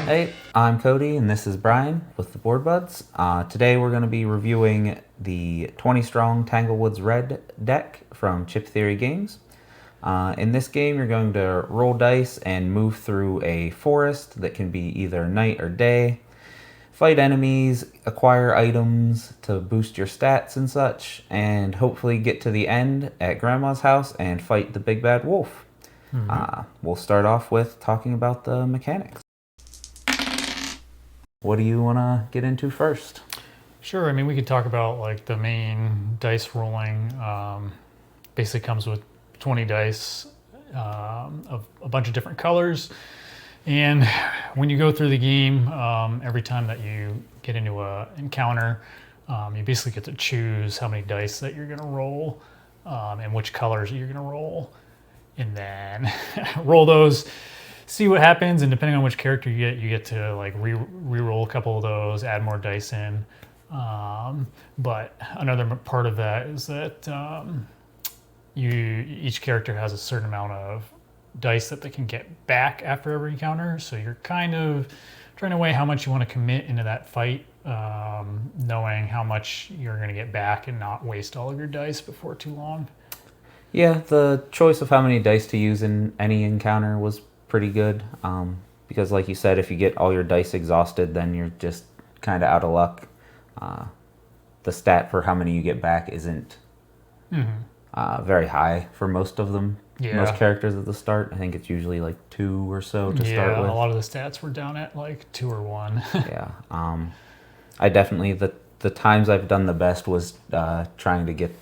Hey, I'm Cody, and this is Brian with the Board Buds. Today we're going to be reviewing the 20 strong Tanglewoods Red deck from Chip Theory Games. In this game, you're going to roll dice and move through a forest that can be either night or day, fight enemies, acquire items to boost your stats and such, and hopefully get to the end at Grandma's house and fight the big bad wolf. We'll start off with talking about the mechanics. What do you want to get into first? Sure. I mean, we could talk about like the main dice rolling. Basically comes with 20 dice of a bunch of different colors. And when you go through the game, every time that you get into an encounter, you basically get to choose how many dice that you're going to roll and which colors you're going to roll. And then roll those, see what happens, and depending on which character you get to like re-roll a couple of those, add more dice in. But another part of that is that each character has a certain amount of dice that they can get back after every encounter. So you're kind of trying to weigh how much you want to commit into that fight, knowing how much you're going to get back and not waste all of your dice before too long. Yeah, the choice of how many dice to use in any encounter was pretty good. Because like you said, if you get all your dice exhausted, then you're just kind of out of luck. The stat for how many you get back isn't very high for most of them. Yeah. Most characters at the start. I think it's usually like 2 or so to start with. Yeah, a lot of the stats were down at like 2 or 1. Yeah. I definitely, the times I've done the best was trying to get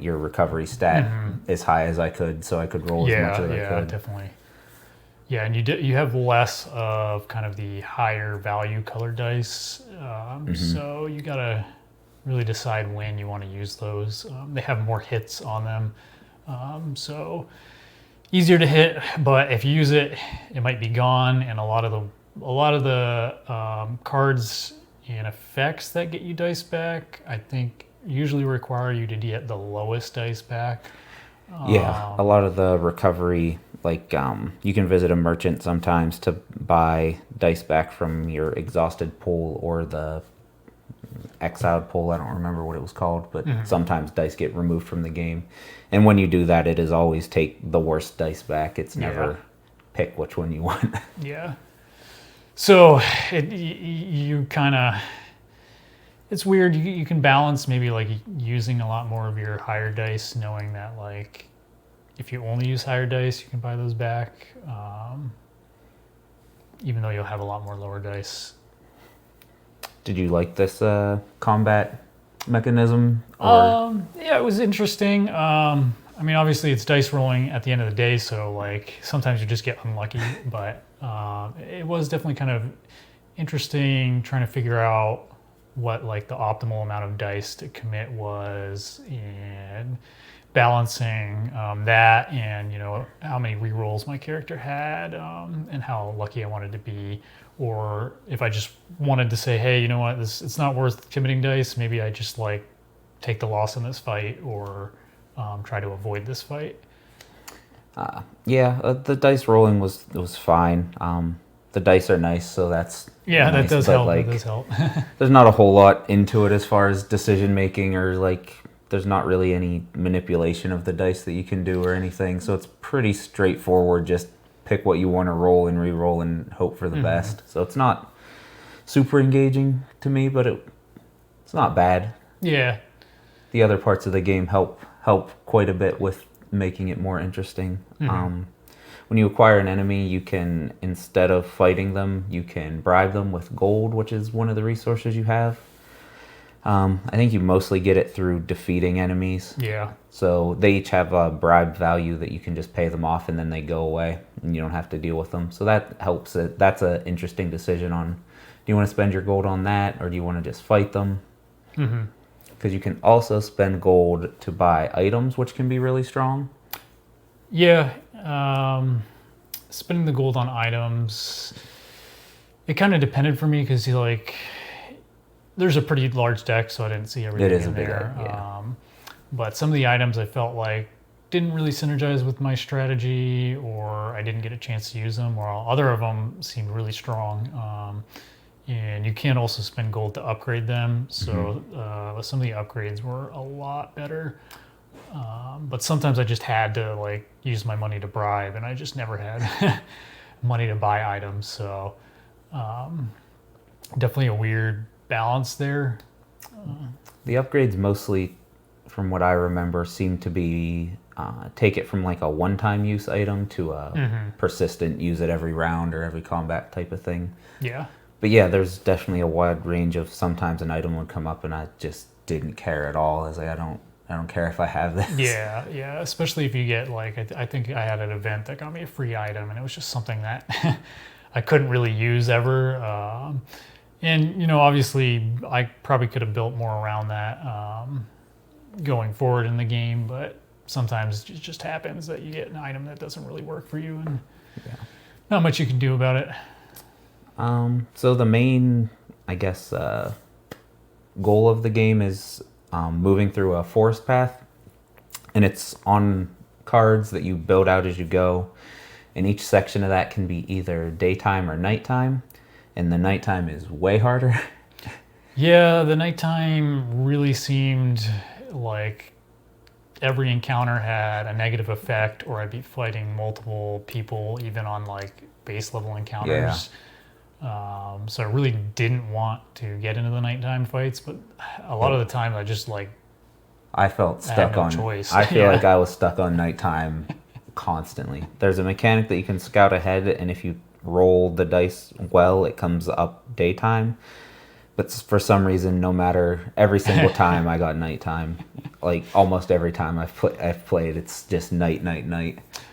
your recovery stat as high as I could, so I could roll as much as I could. Yeah, definitely. Yeah, and you have less of kind of the higher value colored dice, so you gotta really decide when you want to use those. They have more hits on them, so easier to hit. But if you use it, it might be gone, and a lot of the cards and effects that get you dice back, I think, usually require you to get the lowest dice back. Yeah, a lot of the recovery, like you can visit a merchant sometimes to buy dice back from your exhausted pool or the exiled pool. I don't remember what it was called, but sometimes dice get removed from the game. And when you do that, it is always take the worst dice back. It's never pick which one you want. Yeah. So you kind of... It's weird. You can balance maybe like using a lot more of your higher dice, knowing that like if you only use higher dice, you can buy those back, even though you'll have a lot more lower dice. Did you like this combat mechanism? Yeah, it was interesting. I mean, obviously it's dice rolling at the end of the day, so like sometimes you just get unlucky, but it was definitely kind of interesting trying to figure out what like the optimal amount of dice to commit was, and balancing that, and how many rerolls my character had, and how lucky I wanted to be, or if I just wanted to say, hey, you know what, it's not worth committing dice, maybe I just like take the loss in this fight, or try to avoid this fight. The dice rolling was fine. The dice are nice, so that's nice, that does help. Like, that does help. There's not a whole lot into it as far as decision making, or like there's not really any manipulation of the dice that you can do or anything. So it's pretty straightforward. Just pick what you want to roll and re-roll and hope for the best. So it's not super engaging to me, but it's not bad. Yeah. The other parts of the game help quite a bit with making it more interesting. When you acquire an enemy, you can, instead of fighting them, you can bribe them with gold, which is one of the resources you have. I think you mostly get it through defeating enemies. Yeah. So they each have a bribe value that you can just pay them off and then they go away and you don't have to deal with them. So that helps it. That's an interesting decision on, do you want to spend your gold on that or do you want to just fight them? Because you can also spend gold to buy items, which can be really strong. Yeah. Spending the gold on items, it kind of depended for me because there's a pretty large deck, so I didn't see everything It is in a big there. deck, yeah. But some of the items I felt like didn't really synergize with my strategy, or I didn't get a chance to use them, while other of them seemed really strong. And you can also spend gold to upgrade them, so some of the upgrades were a lot better. But sometimes I just had to like use my money to bribe, and I just never had money to buy items. So definitely a weird balance there. The upgrades mostly, from what I remember, seem to be take it from like a one-time use item to a persistent use it every round or every combat type of thing. Yeah. But yeah, there's definitely a wide range of sometimes an item would come up and I just didn't care at all. I was like, I don't care if I have this. Yeah, yeah. Especially if you get like, I think I had an event that got me a free item, and it was just something that I couldn't really use ever. And you know, obviously, I probably could have built more around that going forward in the game. But sometimes it just happens that you get an item that doesn't really work for you, and not much you can do about it. So the main, I guess, goal of the game is moving through a forest path, and it's on cards that you build out as you go, and each section of that can be either daytime or nighttime, and the nighttime is way harder. Yeah, the nighttime really seemed like every encounter had a negative effect, or I'd be fighting multiple people even on like base level encounters. So I really didn't want to get into the nighttime fights, but a lot of the time I just like I felt stuck on choice. I feel like I was stuck on nighttime constantly. There's a mechanic that you can scout ahead, and if you roll the dice well, it comes up daytime. But for some reason, no matter, every single time I got nighttime. Like almost every time I've played, it's just night.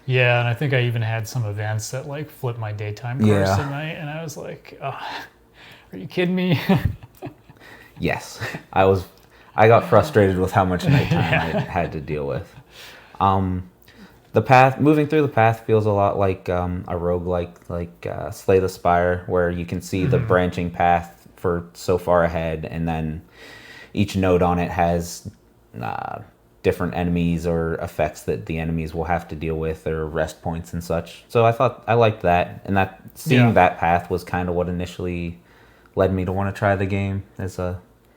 Yeah, and I think I even had some events that like flipped my daytime cards to night, and I was like, oh, are you kidding me? Yes, I got frustrated with how much nighttime I had to deal with. The path, moving through the path feels a lot like a roguelike, like Slay the Spire, where you can see the branching path for so far ahead, and then each node on it has different enemies or effects that the enemies will have to deal with, or rest points and such. So I liked that, and that seeing that path was kind of what initially led me to want to try the game, as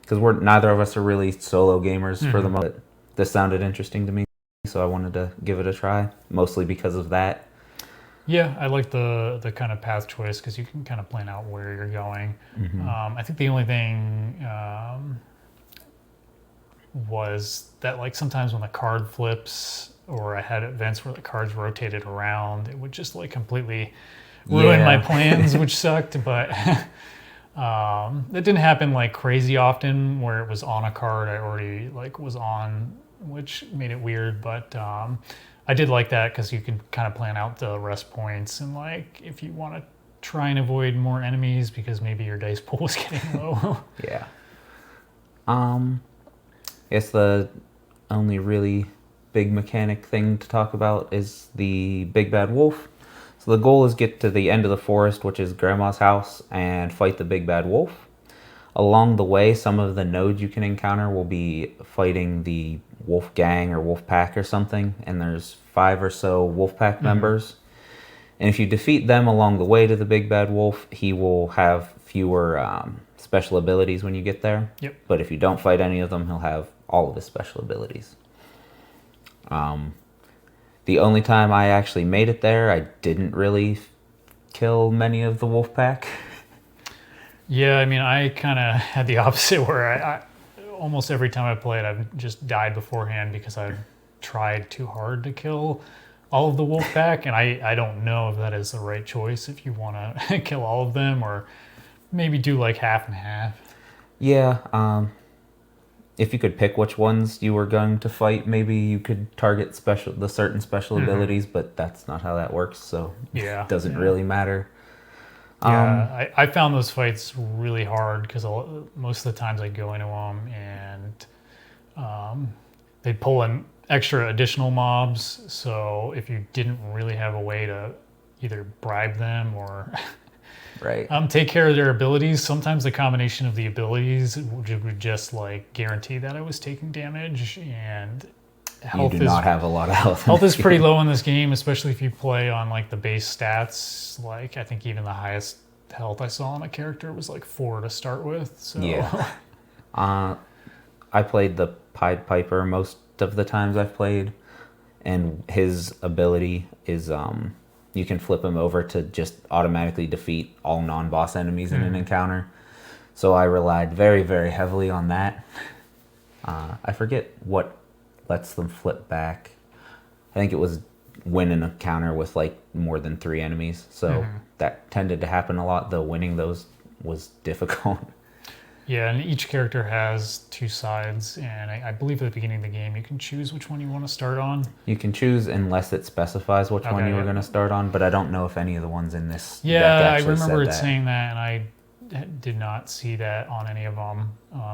because neither of us are really solo gamers for the most. This sounded interesting to me, so I wanted to give it a try, mostly because of that. Yeah, I like the kind of path choice because you can kind of plan out where you're going. I think the only thing was that like sometimes when the card flips, or I had events where the cards rotated around, it would just like completely ruin my plans, which sucked. But that didn't happen like crazy often where it was on a card I already like was on, which made it weird. But I did like that because you can kind of plan out the rest points, and like if you want to try and avoid more enemies because maybe your dice pool was getting low. Yeah. I guess the only really big mechanic thing to talk about is the big bad wolf. So the goal is get to the end of the forest, which is Grandma's house, and fight the big bad wolf. Along the way, some of the nodes you can encounter will be fighting the wolf gang or wolf pack or something, and there's 5 or so wolf pack members. And if you defeat them along the way to the big bad wolf, he will have fewer special abilities when you get there. Yep. But if you don't fight any of them, he'll have all of his special abilities. The only time I actually made it there, I didn't really kill many of the wolf pack. Yeah, I mean, I kind of had the opposite where I almost every time I played, I've just died beforehand because I've tried too hard to kill all of the wolf pack, and I don't know if that is the right choice if you want to kill all of them, or maybe do like half and half. Yeah, if you could pick which ones you were going to fight, maybe you could target the certain special abilities, but that's not how that works, so it doesn't really matter. Yeah, I found those fights really hard because most of the times I go into them and they pull in extra additional mobs. So if you didn't really have a way to either bribe them or take care of their abilities, sometimes the combination of the abilities would just like guarantee that I was taking damage, and you do not have a lot of health. Health is pretty low in this game, especially if you play on like the base stats. Like I think even the highest health I saw on a character was like 4 to start with. So yeah. I played the Pied Piper most of the times I've played, and his ability is you can flip him over to just automatically defeat all non-boss enemies in an encounter. So I relied very, very heavily on that. I forget what lets them flip back. I think it was win an encounter with like more than 3 enemies. So that tended to happen a lot, though winning those was difficult. Yeah, and each character has 2 sides, and I believe at the beginning of the game you can choose which one you want to start on. You can choose unless it specifies which one you were going to start on, but I don't know if any of the ones in this deck actually I remember said it saying that, and I did not see that on any of them.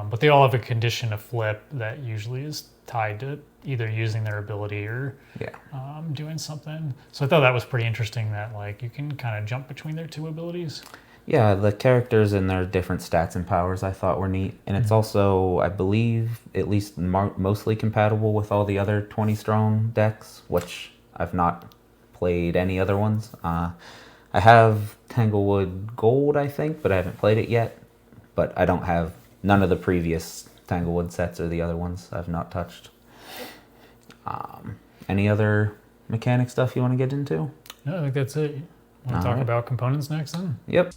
But they all have a condition to flip that usually is tied to either using their ability or doing something. So I thought that was pretty interesting that like you can kind of jump between their 2 abilities. Yeah, the characters and their different stats and powers I thought were neat. And it's also, I believe, at least mostly compatible with all the other 20 strong decks, which I've not played any other ones. I have Tanglewood Gold, I think, but I haven't played it yet. But I don't have none of the previous Tanglewood sets or the other ones I've not touched. Any other mechanic stuff you want to get into? No, I think that's it. Want to talk about components next then? Yep.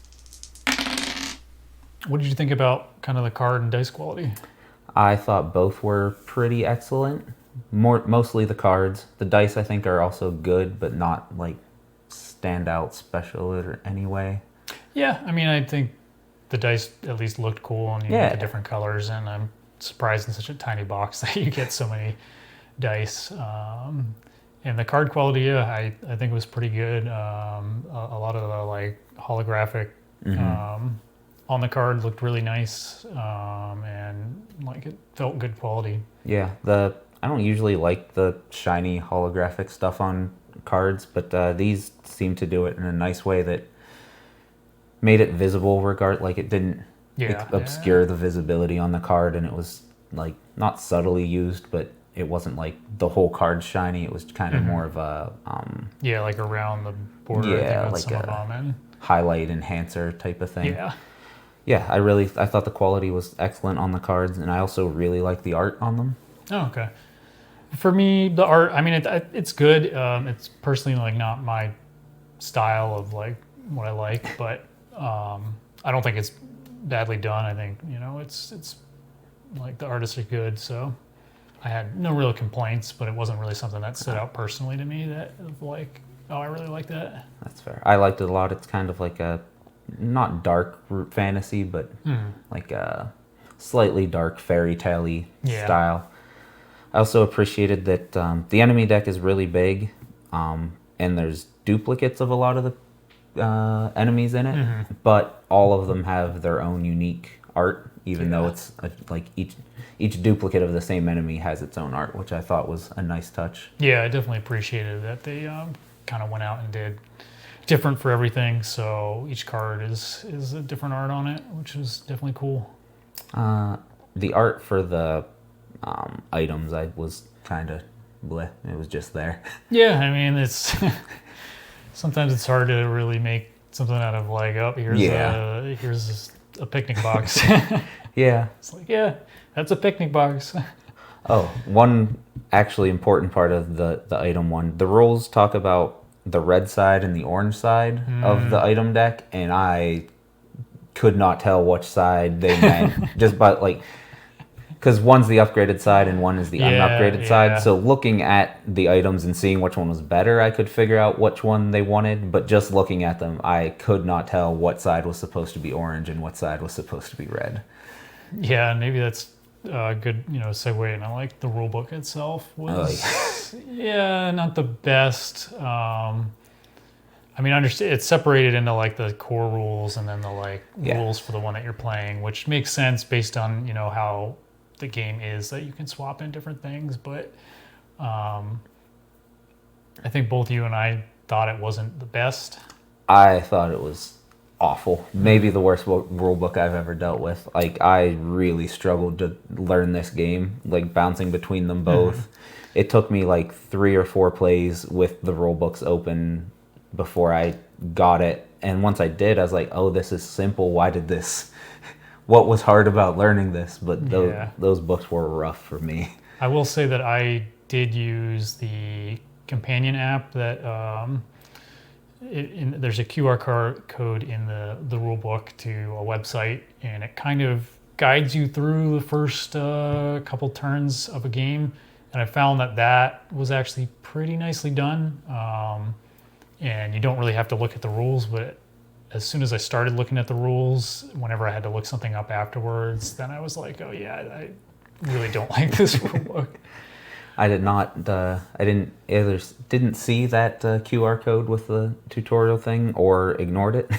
What did you think about kind of the card and dice quality? I thought both were pretty excellent. Mostly the cards. The dice I think are also good, but not like standout special in any way. Yeah, I mean I think the dice at least looked cool, and you get the different colors, and I'm surprised in such a tiny box that you get so many dice. And the card quality, I think it was pretty good. A lot of the like holographic on the card looked really nice, and like it felt good quality. Yeah, I don't usually like the shiny holographic stuff on cards, but these seem to do it in a nice way that made it visible. Like it didn't obscure the visibility on the card, and it was like not subtly used, but it wasn't like the whole card shiny. It was kind of more of a like around the border. Yeah, like some of them, highlight enhancer type of thing. Yeah, I thought the quality was excellent on the cards, and I also really like the art on them. Oh, okay. For me, the art, I mean, it's good. It's personally like not my style of like what I like, but I don't think it's badly done. I think it's like the artists are good, so I had no real complaints, but it wasn't really something that stood out personally to me that like, oh, I really like that. That's fair. I liked it a lot. It's kind of like a not dark fantasy, but like a slightly dark fairy tale-y style. I also appreciated that the enemy deck is really big, and there's duplicates of a lot of the enemies in it, but all of them have their own unique art, even though it's like each duplicate of the same enemy has its own art, which I thought was a nice touch. Yeah, I definitely appreciated that they kind of went out and did different for everything, so each card is a different art on it, which is definitely cool. The art for the items, I was kind of bleh. It was just there. Yeah, I mean, it's sometimes it's hard to really make something out of like, oh, here's a picnic box. Yeah. It's like, yeah, that's a picnic box. Oh, one actually important part of the item one. The rules talk about the red side and the orange side of the item deck, and I could not tell which side they meant just by like, because one's the upgraded side and one is the unupgraded side. So looking at the items and seeing which one was better, I could figure out which one they wanted, but just looking at them, I could not tell what side was supposed to be orange and what side was supposed to be red. Yeah, maybe that's a good segue. And I like the rule book itself was not the best. I mean, it's separated into like the core rules and then the like rules for the one that you're playing, which makes sense based on how the game is that you can swap in different things. But I think both you and I thought it wasn't the best. I thought it was awful. Maybe the worst rule book I've ever dealt with. Like, I really struggled to learn this game, like bouncing between them both. it took me like 3 or 4 plays with the rule books open before I got it. And once I did, I was like, oh, this is simple. Why did this? What was hard about learning this? But those books were rough for me. I will say that I did use the companion app that there's a QR code in the rule book to a website, and it kind of guides you through the first couple turns of a game. And I found that was actually pretty nicely done. And you don't really have to look at the rules, but as soon as I started looking at the rules, whenever I had to look something up afterwards, then I was like, oh yeah, I really don't like this rule book. I did not. I didn't either. Didn't see that QR code with the tutorial thing, or ignored it.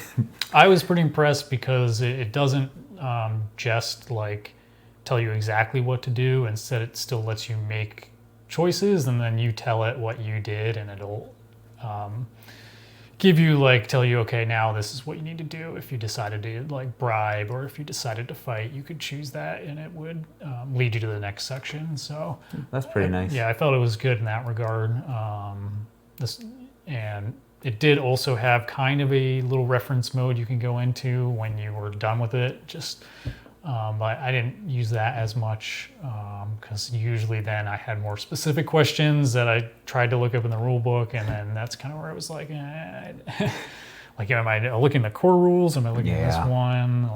I was pretty impressed because it doesn't just like tell you exactly what to do. Instead, it still lets you make choices, and then you tell it what you did, and it'll give you tell you, okay, now this is what you need to do. If you decided to bribe, or if you decided to fight, you could choose that, and it would lead you to the next section. So that's pretty nice. Yeah, I felt it was good in that regard. And it did also have kind of a little reference mode you can go into when you were done with it. But I didn't use that as much because usually then I had more specific questions that I tried to look up in the rule book, and then that's kind of where I was like, am I looking at the core rules? Am I looking at this one?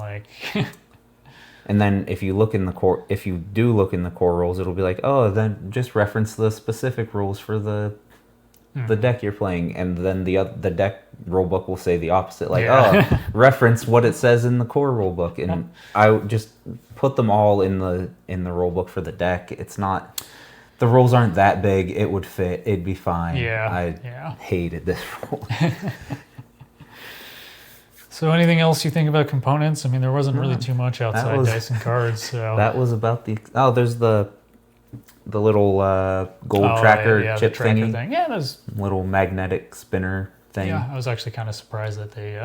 And then if you do look in the core rules, it'll be like, oh, then just reference the specific rules for the deck you're playing, and then the deck rulebook will say the opposite, reference what it says in the core rulebook. And I just put them all in the rulebook for the deck. It's not, the rules aren't that big. It would fit. It'd be fine. I hated this rule. So anything else you think about components? I mean, there wasn't really too much outside dice and cards. So that was about there's the little gold tracker chip thingy. Thing. Yeah, there's little magnetic spinner thing. Yeah, I was actually kind of surprised that they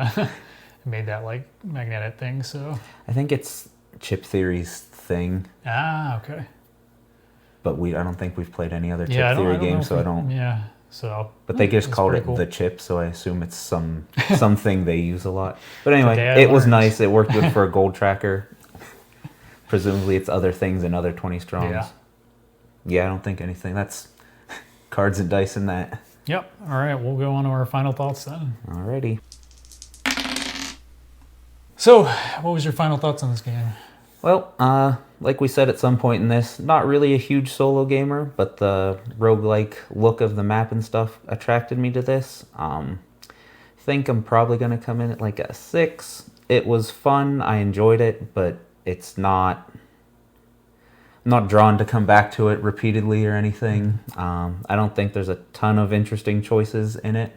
made that magnetic thing. So I think it's Chip Theory's thing. Ah, okay. But I don't think we've played any other Chip Theory games, so I don't. Yeah. So. But they just called it the chip, so I assume it's something they use a lot. But anyway, it was nice. It worked good for a gold tracker. Presumably, it's other things in other 20 Strongs. Yeah, I don't think anything. That's cards and dice in that. Yep. All right, we'll go on to our final thoughts then. Alrighty. So, what was your final thoughts on this game? Well, like we said at some point in this, not really a huge solo gamer, but the roguelike look of the map and stuff attracted me to this. Think I'm probably going to come in at a 6. It was fun. I enjoyed it, but it's not... I'm not drawn to come back to it repeatedly or anything. I don't think there's a ton of interesting choices in it.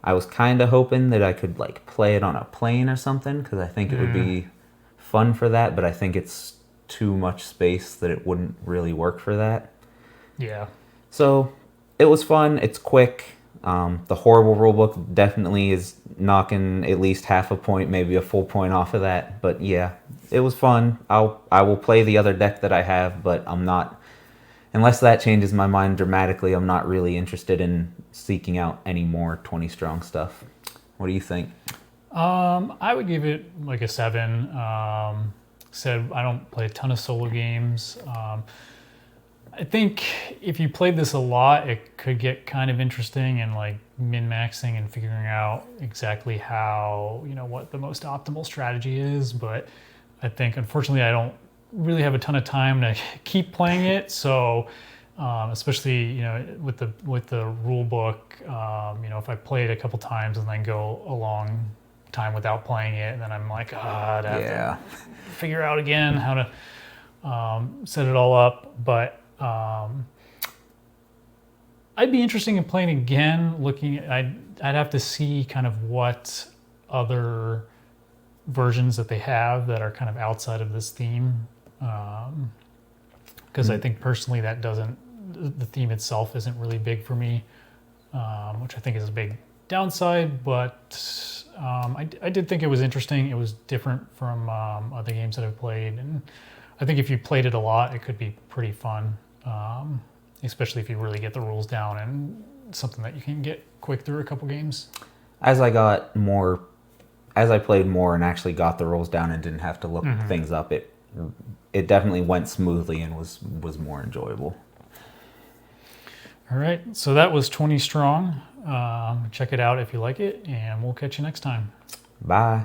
I was kind of hoping that I could play it on a plane or something, because I think it would be fun for that, but I think it's too much space that it wouldn't really work for that. Yeah. So it was fun. It's quick. The horrible rulebook definitely is knocking at least half a point, maybe a full point off of that. But yeah, it was fun. I will play the other deck that I have, but I'm not, unless that changes my mind dramatically, I'm not really interested in seeking out any more 20 Strong stuff. What do you think? I would give it a 7. Said I don't play a ton of solo games. I think if you played this a lot, it could get kind of interesting and min-maxing and figuring out exactly how, what the most optimal strategy is. But I think, unfortunately, I don't really have a ton of time to keep playing it. So, especially, with the rule book, if I play it a couple times and then go a long time without playing it, and then I'm like, I'd have to figure out again how to set it all up. But I'd be interested in playing again. I'd have to see kind of what other versions that they have that are kind of outside of this theme, because I think personally the theme itself isn't really big for me, which I think is a big downside. But I did think it was interesting. It was different from other games that I've played, and I think if you played it a lot, it could be pretty fun. especially if you really get the rules down and something that you can get quick through a couple games. As I played more and actually got the rules down and didn't have to look things up, it definitely went smoothly and was more enjoyable. All right, so that was 20 Strong. Check it out if you like it, and we'll catch you next time. Bye.